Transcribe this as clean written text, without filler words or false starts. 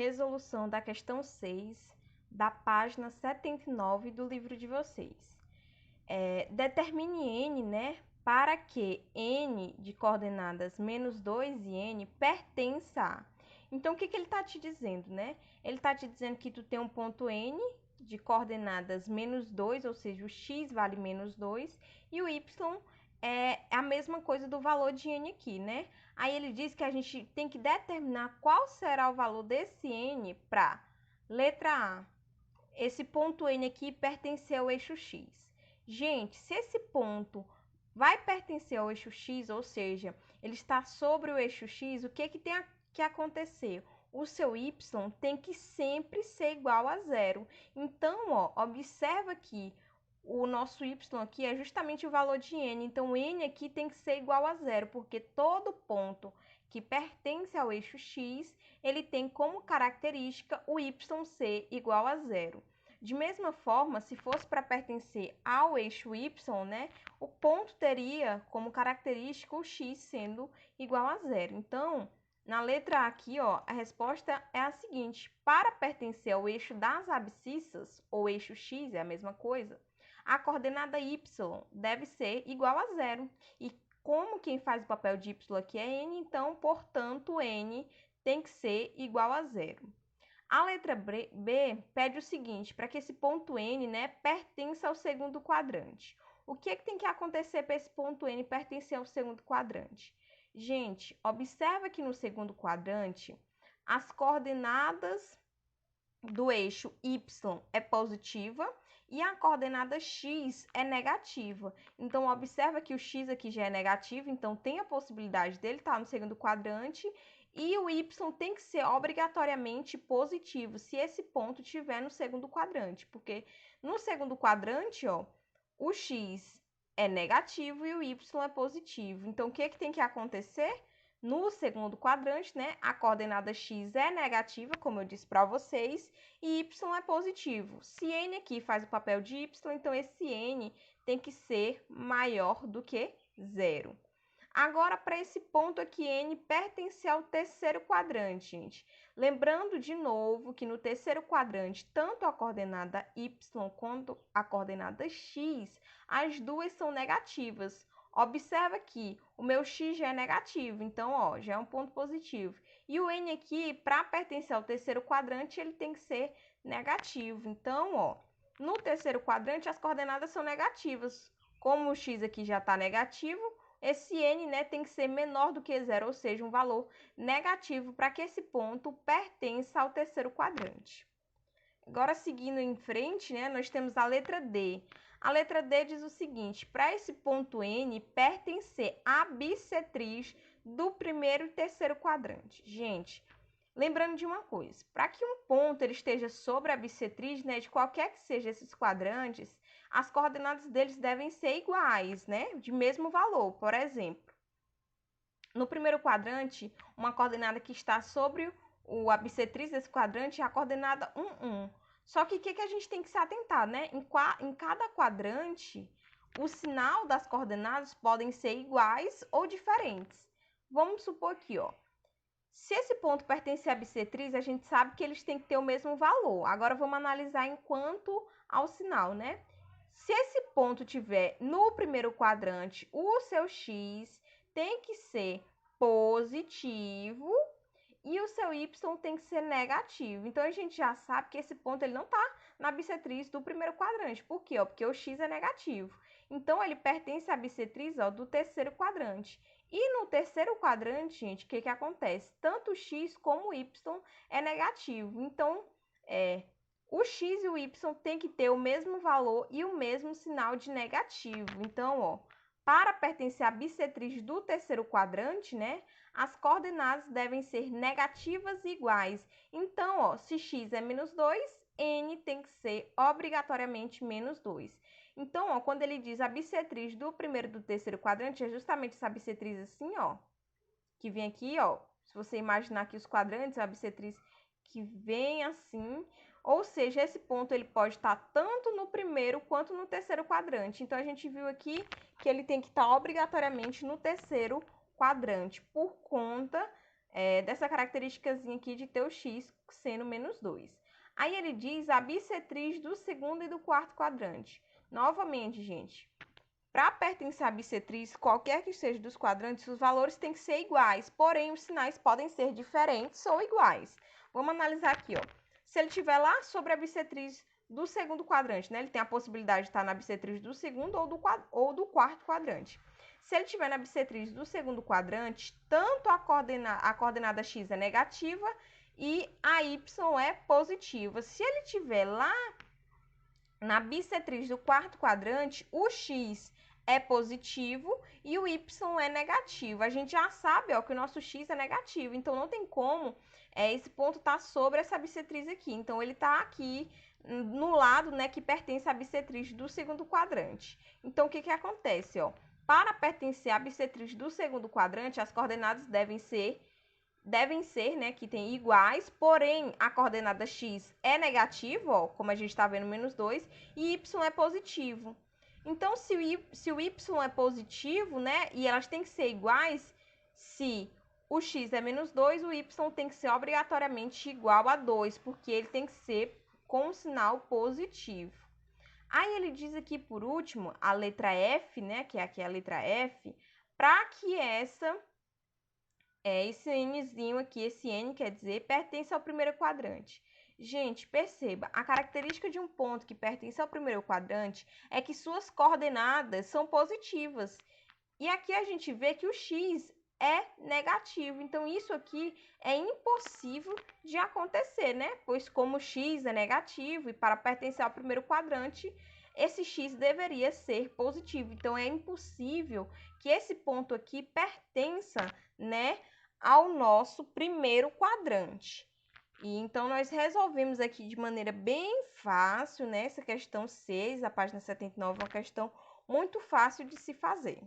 resolução da questão 6, da página 79 do livro de vocês. Determine n, né, para que n de coordenadas menos 2 e n pertença a. Então, o que ele está te dizendo, né? Ele está te dizendo que tu tem um ponto n de coordenadas menos 2, ou seja, o x vale menos 2, e o y é a mesma coisa do valor de n aqui, né? Aí ele diz que a gente tem que determinar qual será o valor desse n para letra A. Esse ponto n aqui pertence ao eixo x. Gente, se esse ponto vai pertencer ao eixo x, ou seja, ele está sobre o eixo x, o que tem que acontecer? O seu y tem que sempre ser igual a zero. Então, ó, observa que o nosso y aqui é justamente o valor de n. Então, n aqui tem que ser igual a zero, porque todo ponto que pertence ao eixo x, ele tem como característica o y ser igual a zero. De mesma forma, se fosse para pertencer ao eixo y, né, o ponto teria como característica o x sendo igual a zero. Então, na letra A aqui, ó, a resposta é a seguinte: para pertencer ao eixo das abscissas, ou eixo x, é a mesma coisa, a coordenada y deve ser igual a zero. E como quem faz o papel de y aqui é n, então, portanto, n tem que ser igual a zero. A letra B pede o seguinte, para que esse ponto n, né, pertença ao segundo quadrante. O que tem que acontecer para esse ponto n pertencer ao segundo quadrante? Gente, observa que no segundo quadrante, as coordenadas do eixo y é positiva e a coordenada x é negativa. Então, observa que o x aqui já é negativo, então tem a possibilidade dele estar no segundo quadrante, e o y tem que ser obrigatoriamente positivo, se esse ponto estiver no segundo quadrante, porque no segundo quadrante, ó, o x é negativo e o y é positivo. Então, o que tem que acontecer? No segundo quadrante, né, a coordenada x é negativa, como eu disse para vocês, e y é positivo. Se n aqui faz o papel de y, então esse n tem que ser maior do que zero. Agora, para esse ponto aqui, n pertence ao terceiro quadrante, gente. Lembrando de novo que no terceiro quadrante, tanto a coordenada y quanto a coordenada x, as duas são negativas. Observa que o meu x já é negativo, então, ó, já é um ponto positivo. E o n aqui, para pertencer ao terceiro quadrante, ele tem que ser negativo. Então, ó, no terceiro quadrante, as coordenadas são negativas. Como o x aqui já está negativo, esse n, né, tem que ser menor do que zero, ou seja, um valor negativo para que esse ponto pertença ao terceiro quadrante. Agora, seguindo em frente, né, nós temos a letra D. A letra D diz o seguinte: para esse ponto N pertencer à bissetriz do primeiro e terceiro quadrante. Gente, lembrando de uma coisa, para que um ponto ele esteja sobre a bissetriz, né, de qualquer que seja esses quadrantes, as coordenadas deles devem ser iguais, né, de mesmo valor. Por exemplo, no primeiro quadrante, uma coordenada que está sobre a bissetriz desse quadrante é a coordenada 1, 1. Só que o que a gente tem que se atentar, né? Em cada quadrante, o sinal das coordenadas podem ser iguais ou diferentes. Vamos supor aqui, ó. Se esse ponto pertence à bissetriz, a gente sabe que eles têm que ter o mesmo valor. Agora, vamos analisar enquanto ao sinal, né? Se esse ponto tiver no primeiro quadrante, o seu x tem que ser positivo e o seu y tem que ser negativo. Então, a gente já sabe que esse ponto ele não está na bissetriz do primeiro quadrante. Por quê? Porque o x é negativo. Então, ele pertence à bissetriz, ó, do terceiro quadrante. E no terceiro quadrante, gente, o que acontece? Tanto o x como o y é negativo. Então, o x e o y tem que ter o mesmo valor e o mesmo sinal de negativo. Então, ó, para pertencer à bissetriz do terceiro quadrante, né, as coordenadas devem ser negativas e iguais. Então, ó, se x é menos 2, n tem que ser obrigatoriamente menos 2. Então, ó, quando ele diz a bissetriz do primeiro e do terceiro quadrante, é justamente essa bissetriz assim, ó, que vem aqui, ó. Se você imaginar aqui os quadrantes, a bissetriz que vem assim, ou seja, esse ponto ele pode estar tanto no primeiro quanto no terceiro quadrante. Então, a gente viu aqui que ele tem que estar obrigatoriamente no terceiro quadrante, por conta dessa característicazinha aqui de ter o x sendo menos 2. Aí ele diz a bissetriz do segundo e do quarto quadrante. Novamente, gente, para pertencer à bissetriz, qualquer que seja dos quadrantes, os valores têm que ser iguais, porém os sinais podem ser diferentes ou iguais. Vamos analisar aqui, ó. Se ele estiver lá sobre a bissetriz do segundo quadrante, né? Ele tem a possibilidade de estar na bissetriz do segundo ou do quarto quadrante. Se ele estiver na bissetriz do segundo quadrante, tanto a coordenada x é negativa e a y é positiva. Se ele estiver lá na bissetriz do quarto quadrante, o x é positivo e o y é negativo. A gente já sabe, ó, que o nosso x é negativo, então não tem como esse ponto estar sobre essa bissetriz aqui. Então, ele está aqui no lado, né, que pertence à bissetriz do segundo quadrante. Então, o que acontece, ó? Para pertencer à bissetriz do segundo quadrante, as coordenadas devem ser, né, que tem iguais, porém a coordenada x é negativa, ó, como a gente está vendo, menos 2, e y é positivo. Então, se o y é positivo, né, e elas têm que ser iguais, se o x é menos 2, o y tem que ser obrigatoriamente igual a 2, porque ele tem que ser com um sinal positivo. Aí ele diz aqui, por último, a letra F, né, que é aqui a letra F, para que esse Nzinho aqui, esse N, quer dizer, pertence ao primeiro quadrante. Gente, perceba, a característica de um ponto que pertence ao primeiro quadrante é que suas coordenadas são positivas. E aqui a gente vê que o x é negativo. Então, isso aqui é impossível de acontecer, né? Pois como o x é negativo e para pertencer ao primeiro quadrante, esse x deveria ser positivo. Então, é impossível que esse ponto aqui pertença, né, ao nosso primeiro quadrante. E então, nós resolvemos aqui de maneira bem fácil, né, essa questão 6, a página 79, uma questão muito fácil de se fazer.